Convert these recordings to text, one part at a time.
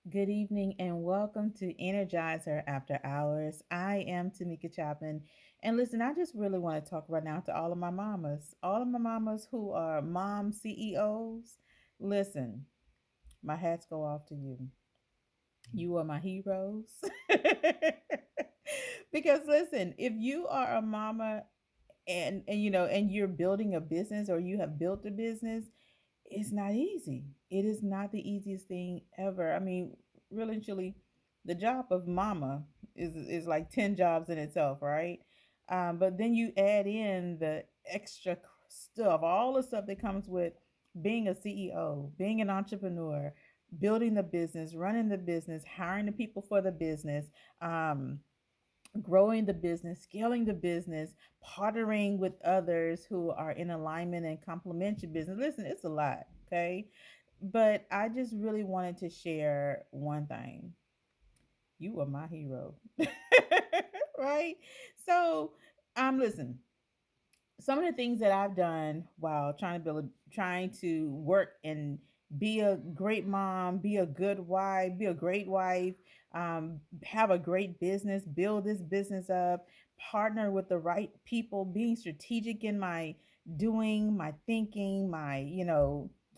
Good evening and welcome to Energize Her After Hours. I am Tamika Chapman. And listen, I just really want to talk right now to all of my mamas who are mom CEOs. Listen, my hats go off to you. You are my heroes. Because listen, if you are a mama and you're building a business or you have built a business, it's not easy. It is not the easiest thing ever. I mean, really and truly, the job of mama is like 10 jobs in itself, right? But then you add in the extra stuff, all the stuff that comes with being a CEO, being an entrepreneur, building the business, running the business, hiring the people for the business, um, growing the business, scaling the business, partnering with others who are in alignment and complement your business. Listen, it's a lot, okay? But I just really wanted to share one thing. You are my hero. Right? So, listen, some of the things that I've done while trying to work and be a great mom, be a good wife, be a great wife, have a great business, build this business up, partner with the right people, being strategic in my doing, my thinking,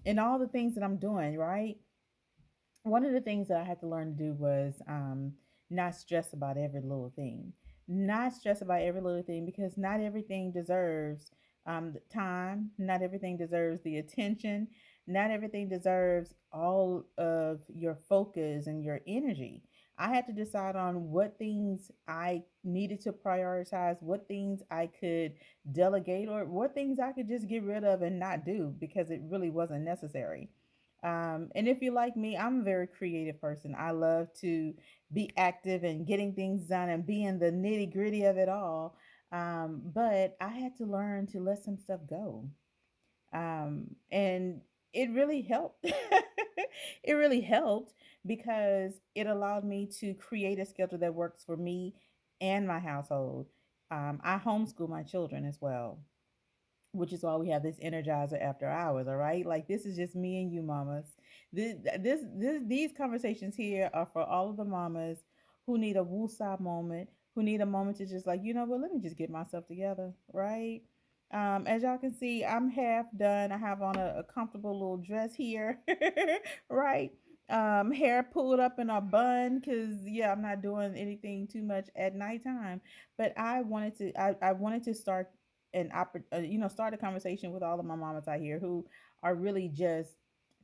and all the things that I'm doing, right? One of the things that I had to learn to do was not stress about every little thing. Not stress about every little thing because not everything deserves the time. Not everything deserves the attention. Not everything deserves all of your focus and your energy. I had to decide on what things I needed to prioritize, what things I could delegate, or what things I could just get rid of and not do because it really wasn't necessary. And if you like me, I'm a very creative person. I love to be active and getting things done and be in the nitty gritty of it all. But I had to learn to let some stuff go. And it really helped. It really helped because it allowed me to create a schedule that works for me and my household. I homeschool my children as well, which is why we have this energizer after hours. All right, like this is just me and you mamas. These conversations here are for all of the mamas who need a woosah moment, who need a moment to just like, you know what, let me just get myself together, right? As y'all can see, I'm half done. I have on a comfortable little dress here. Right? Hair pulled up in a bun because yeah, I'm not doing anything too much at nighttime. But I wanted to start start a conversation with all of my mamas out here who are really just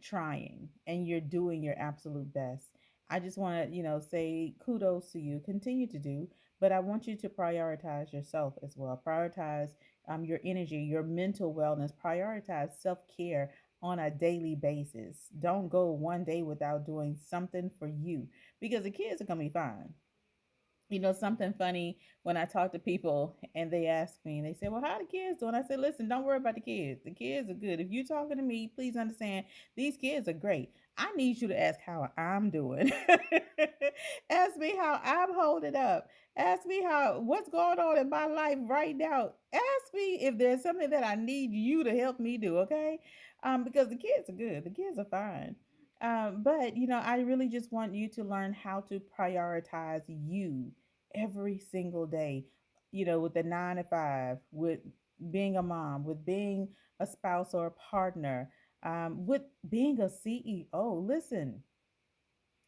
trying and you're doing your absolute best. I just want to, say kudos to you. Continue to do, but I want you to prioritize yourself as well. Prioritize your energy, your mental wellness. Prioritize self care on a daily basis. Don't go one day without doing something for you because the kids are gonna be fine. Something funny when I talk to people and they ask me and they say, well, how the kids doing? I said, listen, don't worry about the kids. The kids are good. If you're talking to me, please understand these kids are great. I need you to ask how I'm doing. Ask me how I'm holding up. Ask me what's going on in my life right now. Ask me if there's something that I need you to help me do, okay? Because the kids are good. The kids are fine. But I really just want you to learn how to prioritize you every single day, with the 9 to 5, with being a mom, with being a spouse or a partner, with being a CEO. Listen,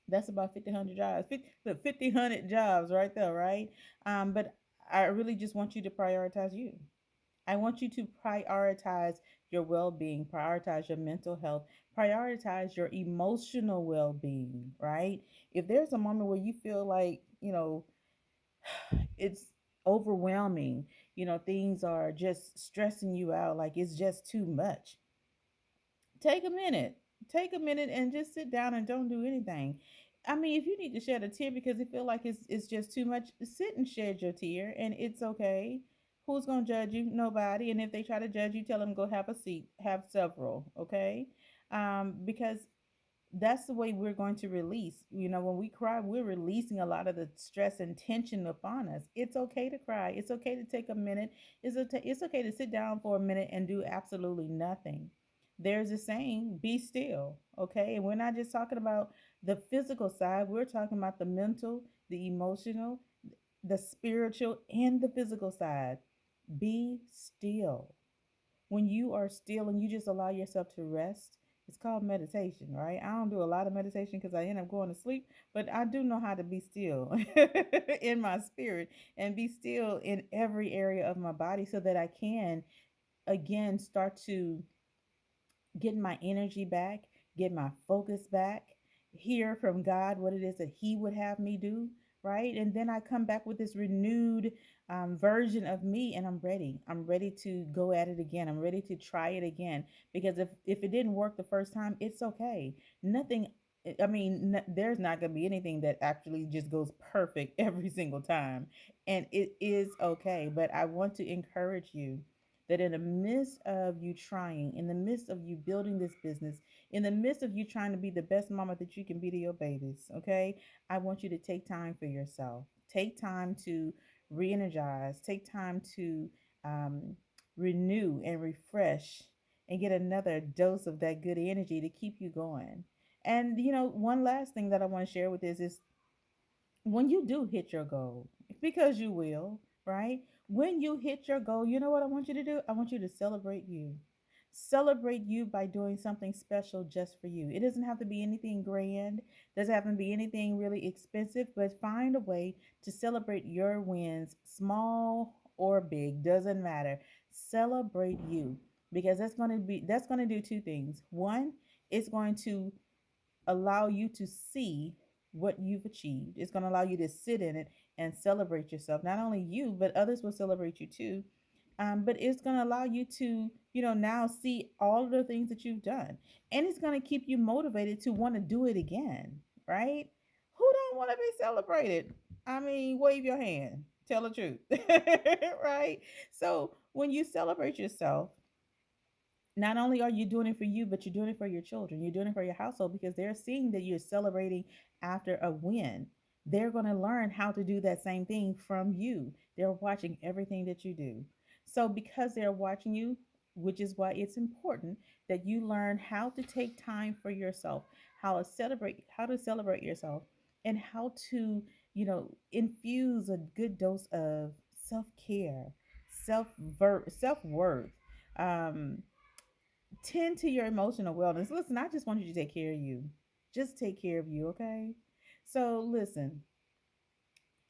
that's about 1,500 jobs, 1,500 jobs right there, right? But I really just want you to prioritize you. I want you to prioritize your well being, prioritize your mental health, prioritize your emotional well being, right? If there's a moment where you feel like, it's overwhelming, things are just stressing you out, like it's just too much, take a minute. Take a minute and just sit down and don't do anything. I mean, if you need to shed a tear because you feel like it's just too much, sit and shed your tear and it's okay. Who's going to judge you? Nobody. And if they try to judge you, tell them go have a seat, have several, okay? Because that's the way we're going to release. When we cry, we're releasing a lot of the stress and tension upon us. It's okay to cry. It's okay to take a minute. It's okay to sit down for a minute and do absolutely nothing. There's a saying, be still, okay? And we're not just talking about The physical side, we're talking about the mental, the emotional, the spiritual, and the physical side. Be still. When you are still and you just allow yourself to rest, it's called meditation, right? I don't do a lot of meditation because I end up going to sleep, but I do know how to be still in my spirit and be still in every area of my body so that I can again start to get my energy back, get my focus back, hear from God what it is that He would have me do, right? And then I come back with this renewed version of me, and I'm ready. I'm ready to go at it again. I'm ready to try it again because if it didn't work the first time, it's okay. Nothing. I mean, there's not going to be anything that actually just goes perfect every single time, and it is okay. But I want to encourage you that in the midst of you trying, in the midst of you building this business, in the midst of you trying to be the best mama that you can be to your babies, okay? I want you to take time for yourself. Take time to re energize, take time to um, renew and refresh and get another dose of that good energy to keep you going. And, one last thing that I want to share with this is when you do hit your goal, because you will, right? When you hit your goal, you know what I want you to do? I want you to celebrate you. Celebrate you by doing something special just for you. It doesn't have to be anything grand, doesn't have to be anything really expensive, but find a way to celebrate your wins, small or big, doesn't matter. Celebrate you because that's going to do two things. One, it's going to allow you to see what you've achieved. It's going to allow you to sit in it and celebrate yourself. Not only you, but others will celebrate you too. But it's going to allow you to, now see all of the things that you've done. And it's going to keep you motivated to want to do it again, right? Who don't want to be celebrated? I mean, wave your hand. Tell the truth, right? So when you celebrate yourself, not only are you doing it for you, but you're doing it for your children. You're doing it for your household because they're seeing that you're celebrating after a win. They're going to learn how to do that same thing from you. They're watching everything that you do. So, because they're watching you, which is why it's important that you learn how to take time for yourself, how to celebrate yourself, and how to, infuse a good dose of self care, self worth. Um, Tend to your emotional wellness. Listen, I just want you to take care of you. Just take care of you, okay? So listen,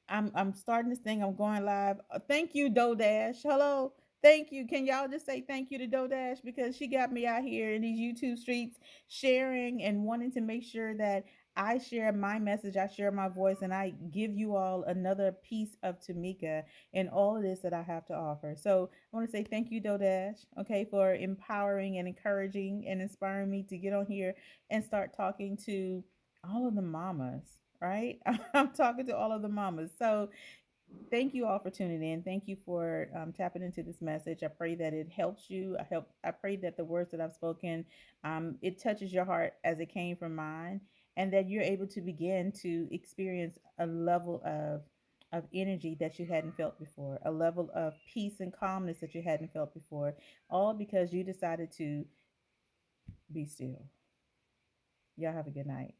I'm starting this thing. I'm going live. Thank you, DoDash. Hello. Thank you. Can y'all just say thank you to DoDash because she got me out here in these YouTube streets sharing and wanting to make sure that I share my message, I share my voice, and I give you all another piece of Tamika and all of this that I have to offer. So I want to say thank you, DoDash, okay, for empowering and encouraging and inspiring me to get on here and start talking to all of the mamas, right? I'm talking to all of the mamas. So thank you all for tuning in. Thank you for tapping into this message. I pray that it helps you. I pray that the words that I've spoken, it touches your heart as it came from mine, and that you're able to begin to experience a level of energy that you hadn't felt before, a level of peace and calmness that you hadn't felt before, all because you decided to be still. Y'all have a good night.